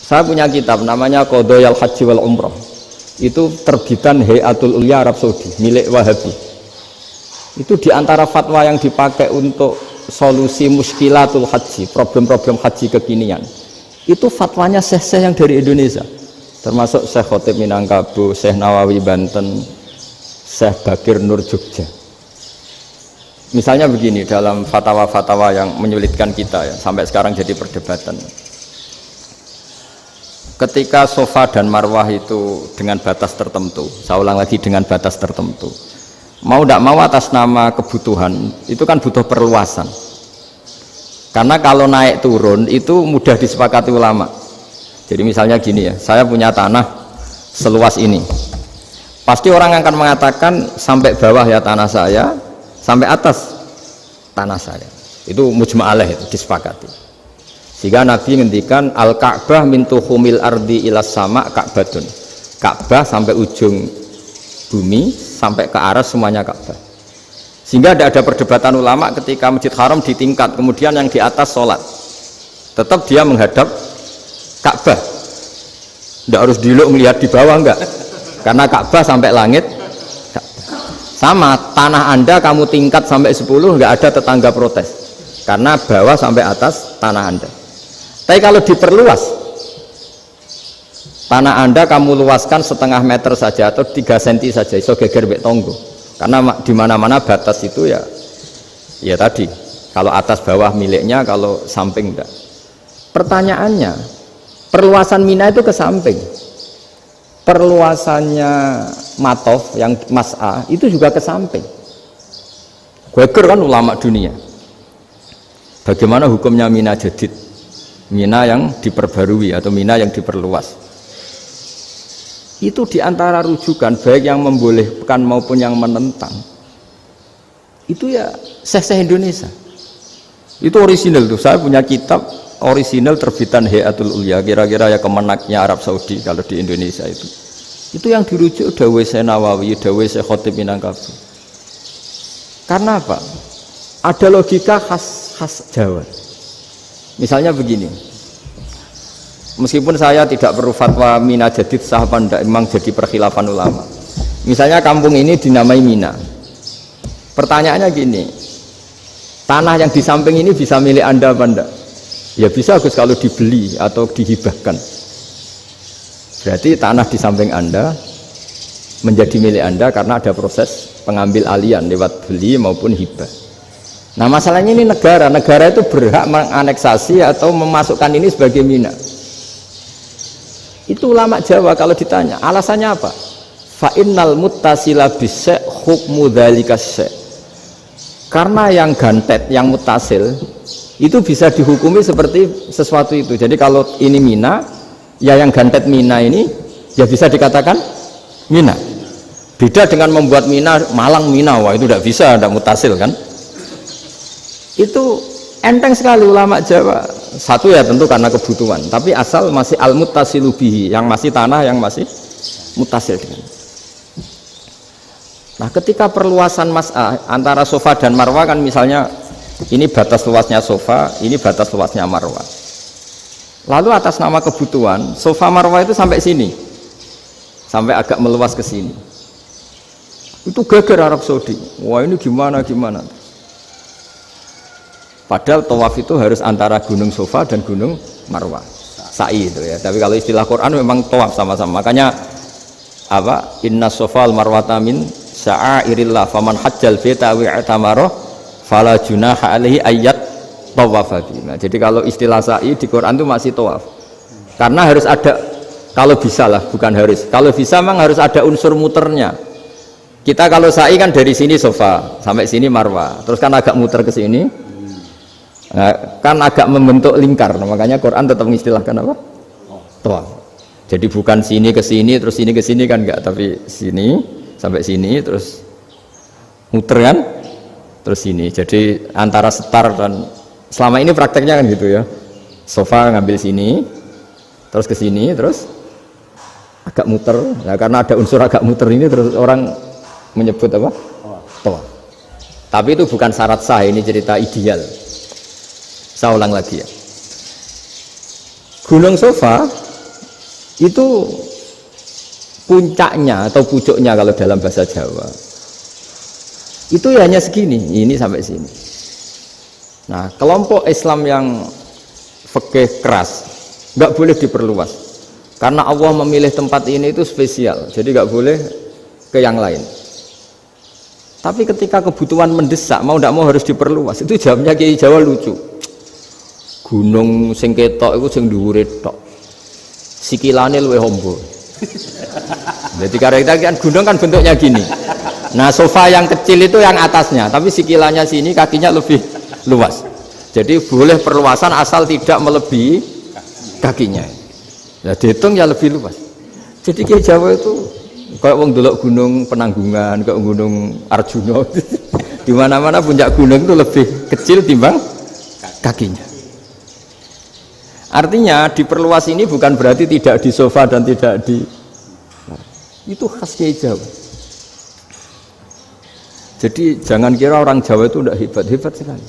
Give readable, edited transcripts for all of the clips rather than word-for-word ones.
Saya punya kitab namanya Qadhayal Haji wal Umrah. Itu terbitan Hayatul Ulya Arab Saudi, milik Wahabi. Itu diantara fatwa yang dipakai untuk solusi muskilatul haji, problem-problem haji kekinian. Itu fatwanya syekh-syekh yang dari Indonesia, termasuk Syekh Khotib Minangkabau, Syekh Nawawi Banten, Syekh Bakir Nur Jogja. Misalnya begini, dalam fatwa-fatwa yang menyulitkan kita ya, sampai sekarang jadi perdebatan. Ketika Safa dan Marwah itu dengan batas tertentu, saya ulang lagi dengan batas tertentu, mau tidak mau atas nama kebutuhan, itu kan butuh perluasan. Karena kalau naik turun itu mudah disepakati ulama. Jadi misalnya gini ya, saya punya tanah seluas ini. Pasti orang akan mengatakan sampai bawah ya tanah saya, sampai atas tanah saya. Itu mujma' alaih, itu disepakati. Sehingga Nabi ngendikan al-Ka'bah min tuhumil ardi ilas sama Ka'batun. Ka'bah sampai ujung bumi, sampai ke aras semuanya Ka'bah. Sehingga tidak ada perdebatan ulama ketika Masjid Haram ditingkat, kemudian yang di atas sholat. Tetap dia menghadap Ka'bah. Tidak harus diluk melihat di bawah, enggak. Karena Ka'bah sampai langit. Sama, tanah Anda kamu tingkat sampai 10, enggak ada tetangga protes. Karena bawah sampai atas tanah Anda. Tapi kalau diperluas, tanah Anda kamu luaskan setengah meter saja atau 3 cm saja, iso geger mbek tonggo. Karena di mana-mana batas itu ya tadi, kalau atas bawah miliknya, kalau samping enggak. Pertanyaannya, perluasan Mina itu ke samping. Perluasannya Matof yang Mas'a itu juga ke samping. Geger kan ulama dunia. Bagaimana hukumnya Mina Jadid? Mina yang diperbarui atau Mina yang diperluas. Itu diantara rujukan baik yang membolehkan maupun yang menentang. Itu ya syekh-syekh Indonesia. Itu orisinal tuh. Saya punya kitab orisinal terbitan Hayatul Ulya, kira-kira ya kemenaknya Arab Saudi kalau di Indonesia itu. Itu yang dirujuk dawuh Syekh Nawawi, dawuh Syekh Khotib Minangkabau. Karena apa? Ada logika khas Jawa. Misalnya begini, meskipun saya tidak perlu fatwa Mina Jadid sah apa enggak, memang jadi perkhilafan ulama. Misalnya kampung ini dinamai Mina. Pertanyaannya gini, tanah yang di samping ini bisa milik Anda apa enggak? Ya bisa Gus, kalau dibeli atau dihibahkan. Berarti tanah di samping Anda menjadi milik Anda karena ada proses pengambil alian lewat beli maupun hibah. Nah masalahnya ini negara itu berhak menganeksasi atau memasukkan ini sebagai Mina. Itu ulama Jawa kalau ditanya alasannya apa? Fa'innal muttasila bisek hukmu dzalika syek. Karena yang gantet, yang mutasil itu bisa dihukumi seperti sesuatu itu. Jadi kalau ini Mina, ya yang gantet Mina ini ya bisa dikatakan Mina. Beda dengan membuat Mina Malang Mina, wah itu tidak bisa, tidak mutasil kan? Itu enteng sekali ulama Jawa. Satu ya tentu karena kebutuhan, tapi asal masih al-muttasilu bihi, yang masih tanah yang masih mutasil dengan. Nah ketika perluasan Mas'ah antara Safa dan Marwah kan, misalnya ini batas luasnya Safa, ini batas luasnya Marwah. Lalu atas nama kebutuhan Safa Marwah itu sampai sini, sampai agak meluas ke sini. Itu geger Arab Saudi. Wah ini gimana? Padahal tawaf itu harus antara Gunung Safa dan Gunung Marwah, sa'i itu ya. Tapi kalau istilah Quran memang tawaf sama-sama. Makanya apa? Inna Safa al Marwata min sya'airillah faman hajjal baita wa i'tamara fala junaha alaihi ayyat tawafa bima. Jadi kalau istilah sa'i di Quran itu masih tawaf. Karena harus ada, kalau bisa lah, bukan harus. Kalau bisa memang harus ada unsur muternya. Kita kalau sa'i kan dari sini Safa sampai sini Marwah, terus kan agak muter ke sini. Nah, kan agak membentuk lingkar, makanya Quran tetap mengistilahkan apa? Tawaf. Jadi bukan sini ke sini terus sini ke sini kan enggak, tapi sini sampai sini terus muter kan, terus sini. Jadi antara setar dan selama ini prakteknya kan gitu ya. Safa ngambil sini, terus ke sini, terus agak muter. Nah, karena ada unsur agak muter ini terus orang menyebut apa? Tawaf. Tapi itu bukan syarat sah, ini cerita ideal. Saya ulang lagi ya. Gunung Safa itu puncaknya atau pucuknya kalau dalam bahasa Jawa itu ya hanya segini, ini sampai sini. Nah, kelompok Islam yang fikih keras nggak boleh diperluas karena Allah memilih tempat ini itu spesial, jadi nggak boleh ke yang lain. Tapi ketika kebutuhan mendesak mau tidak mau harus diperluas, itu jawabnya Kiai Jawa lucu. Gunung sing ketok itu sing dhuwure tok, sikilane luwih ombo. Jadi karena kita kan gunung kan bentuknya gini. Nah, sofa yang kecil itu yang atasnya, tapi sikilannya sini kakinya lebih luas. Jadi boleh perluasan asal tidak melebihi kakinya. Ya dihitung ya lebih luas. Jadi Kiai Jawa itu kayak wong delok gunung Penanggungan, kayak gunung Arjuna. Di mana-mana puncak gunung itu lebih kecil timbang kakinya. Artinya diperluas ini bukan berarti tidak di sofa dan tidak di, itu khas Kiai Jawa. Jadi jangan kira orang Jawa itu tidak hebat sekali.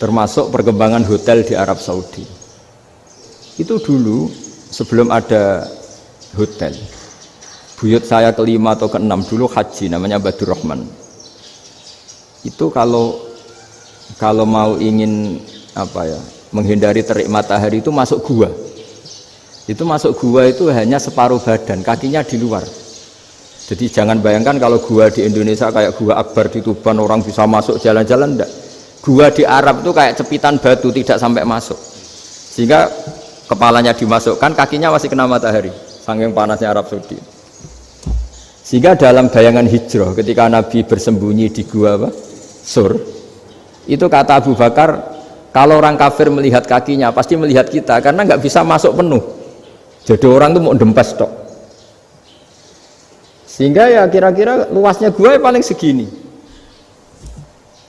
Termasuk perkembangan hotel di Arab Saudi. Itu dulu sebelum ada hotel, buyut saya kelima atau keenam dulu haji, namanya Badur Rahman. Itu kalau mau ingin menghindari terik matahari itu masuk gua. Itu masuk gua itu hanya separuh badan, kakinya di luar. Jadi jangan bayangkan kalau gua di Indonesia kayak gua Akbar di Tuban orang bisa masuk jalan-jalan, enggak. Gua di Arab itu kayak cepitan batu, tidak sampai masuk. Sehingga kepalanya dimasukkan, kakinya masih kena matahari, saking panasnya Arab Saudi. Sehingga dalam bayangan hijrah ketika Nabi bersembunyi di gua Sur, itu kata Abu Bakar, kalau orang kafir melihat kakinya pasti melihat kita karena nggak bisa masuk penuh. Jadi orang itu mau dempas tok. Sehingga ya kira-kira luasnya gua paling segini.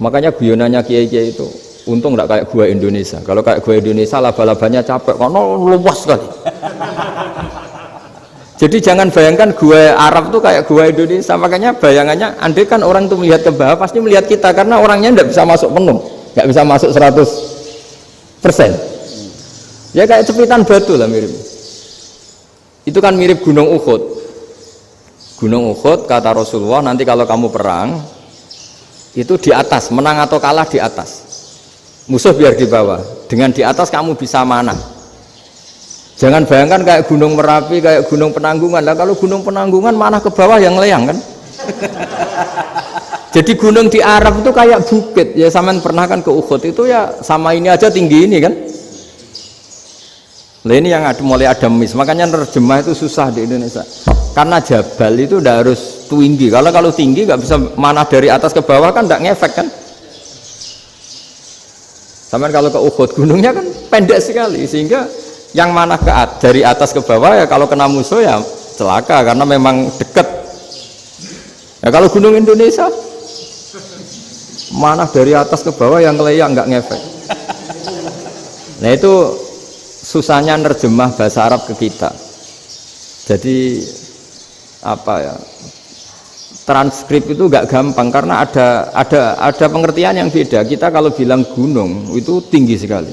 Makanya guyonannya kiai-kiai itu untung nggak kayak gua Indonesia. Kalau kayak gua Indonesia laba-labanya capek karena luas sekali. Jadi jangan bayangkan gua Arab tuh kayak gua Indonesia. Makanya bayangannya andai kan orang tuh melihat ke bawah pasti melihat kita karena orangnya nggak bisa masuk penuh, nggak bisa masuk 100%. Ya kayak cepitan batu lah mirip. Itu kan mirip Gunung Uhud. Gunung Uhud kata Rasulullah, nanti kalau kamu perang itu di atas, menang atau kalah di atas, musuh biar di bawah, dengan di atas kamu bisa manah. Jangan bayangkan kayak Gunung Merapi, kayak Gunung Penanggungan. Lah kalau Gunung Penanggungan manah ke bawah yang leyang kan. Jadi gunung di Arab itu kayak bukit ya, sampean pernah kan ke Uhud itu ya sama ini aja tinggi ini kan. Lah ini yang mulai ada mis, makanya nerjemah itu susah di Indonesia. Karena jabal itu udah harus tinggi. Kalau tinggi nggak bisa manah dari atas ke bawah kan nggak ngefek kan. Sampai kalau ke Uhud gunungnya kan pendek sekali sehingga yang manah dari atas ke bawah ya kalau kena musuh ya celaka karena memang dekat. Ya kalau gunung Indonesia manah dari atas ke bawah yang leyang nggak ngefek. Nah itu susahnya nerjemah bahasa Arab ke kita. Jadi transkrip itu nggak gampang karena ada pengertian yang beda. Kita kalau bilang gunung itu tinggi sekali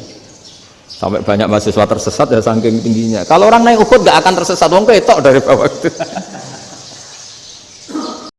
sampai banyak mahasiswa tersesat ya saking tingginya. Kalau orang naik Uhud nggak akan tersesat, wong ketok dari bawah itu.